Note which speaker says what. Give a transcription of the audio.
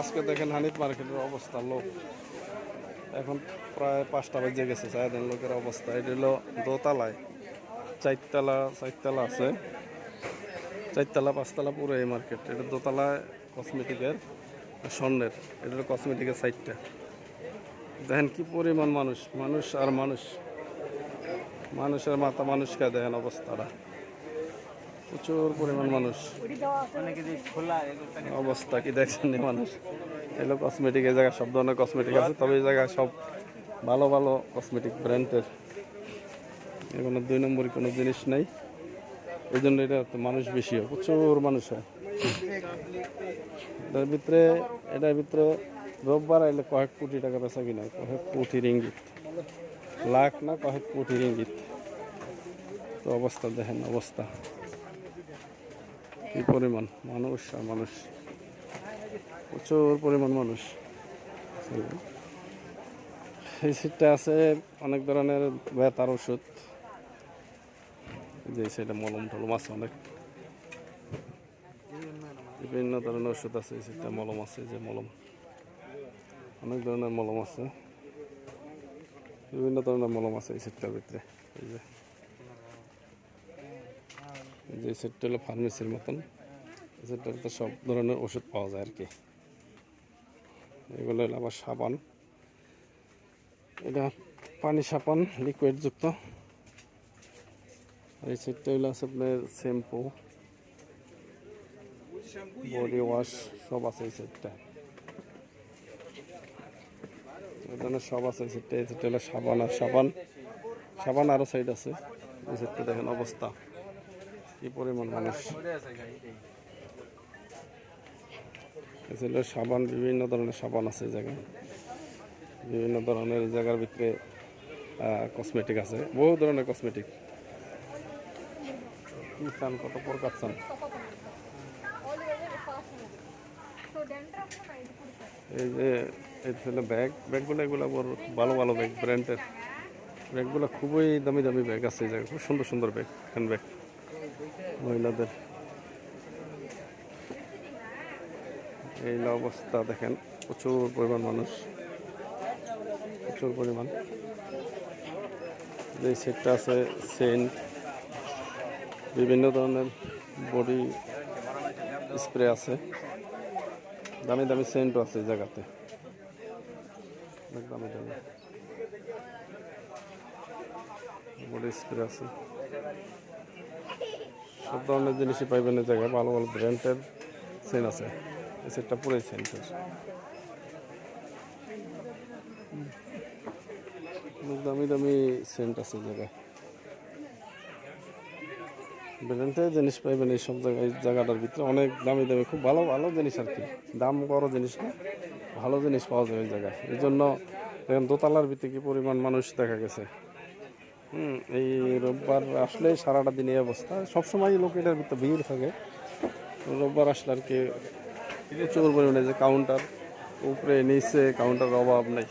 Speaker 1: আজকে দেখেন হানিফ মার্কেটের অবস্থা, লোক এখন প্রায় 5টা বেজে গেছে। চারদিন লোকের অবস্থা। এটা হলো দোতলায়, চারতলা আছে, 4তলা 5তলা পুরো এই মার্কেট। এটা দোতলায় কসমেটিকের, স্বর্ণের। এটা হলো কসমেটিকের সাইডটা। দেখেন কি পরিমাণ মানুষ, মানুষ আর মানুষ, মানুষের মাথা মানুষকে দেখেন অবস্থাটা, প্রচুর পরিমাণ মানুষ। অবস্থা কি দেখছেন মানুষ। এগুলো কসমেটিক, এই জায়গায় সব ধরনের কসমেটিক আছে, তবে এই জায়গায় সব ভালো ভালো কসমেটিক ব্র্যান্ডের। এগুলো 2 নম্বরই কোনো জিনিস নেই, এই জন্য এটা মানুষ বেশি হয়, প্রচুর মানুষ হয়। এটার ভিতরে রোববার আইলে কয়েক কোটি টাকা বেচা কিনা, কয়েক কোটি রিঙ্গিত, লাখ না কয়েক কোটি রিঙ্গিত। তো অবস্থা দেখেন, অবস্থা কি পরিমাণ মানুষ আর মানুষ, প্রচুর পরিমাণ মানুষ। এই সিটটা আছে অনেক ধরনের ব্যথার ওষুধ, যে সেটা মলম টলম আছে, অনেক বিভিন্ন ধরনের ওষুধ আছে। এই সিটটা মলম আছে, যে মলম, অনেক ধরনের মলম আছে, বিভিন্ন ধরনের মলম আছে এই সিটটার ভিতরে। এই যে সেটটা হলো ফার্মেসির মতন, সেটার তো সব ধরনের ওষুধ পাওয়া যায় আর কি। এগুলো হলো আবার সাবান, এটা পানি সাবান লিকুইড যুক্ত। আর এই সেটটা হলো আছে আপনার শ্যাম্পু, বডি ওয়াশ, সব আছে এই সেটটা। এই ধরনের সব আছে এই সেটটা। এই সেটটা হলো সাবান, আর সাবান আরও সাইড আছে। এই সেটটা দেখেন অবস্থা, কি পরিমাণ মানুষ। এছাড়া সাবান, বিভিন্ন ধরনের সাবান আছে এই জায়গায়, বিভিন্ন ধরনের এই জায়গার ভিতরে কসমেটিক আছে, বহু ধরনের কসমেটিক। কি চান, কত প্রকার চান। এই যে এটা ব্যাগগুলো, এগুলো ভালো ভালো ব্যাগ, ব্র্যান্ডের ব্যাগগুলো, খুবই দামি দামি ব্যাগ আছে এই জায়গায়, খুব সুন্দর সুন্দর ব্যাগ, হ্যান্ড ব্যাগ মহিলাদের। এই অবস্থা দেখেন, প্রচুর পরিমাণ মানুষ, প্রচুর পরিমাণ। যে সেটটা আছে সেন্ট, বিভিন্ন ধরনের বডি স্প্রে আছে, দামি দামি সেন্টও আছে এই জায়গাতে, দামি দামি বডি স্প্রে আছে, সব ধরনের জিনিসই পাইবেন এই জায়গায়। ভালো ভালো ব্র্যান্ডের সেন্ট আছে, এই সেটটা পুরোই সেন্টের, দামি দামি সেন্ট আছে এই জায়গায়। ব্র্যান্ডের জিনিস পাইবেন এই সব জায়গায়, এই জায়গাটার ভিতরে অনেক দামি দামি, খুব ভালো ভালো জিনিস আর কি, দাম বড় জিনিস না, ভালো জিনিস পাওয়া যায় ওই জায়গায়। এই জন্য দেখেন দোতলার ভিতরে কি পরিমাণ মানুষ দেখা গেছে। এই রোববার আসলে সারাটা দিন এই অবস্থা, সবসময় লোক এটার ভিতরে ভিড় থাকে। রোববার আসলে আর কি প্রচুর পরিমাণে, যে কাউন্টার উপরে নিচে কাউন্টার অভাব নেই।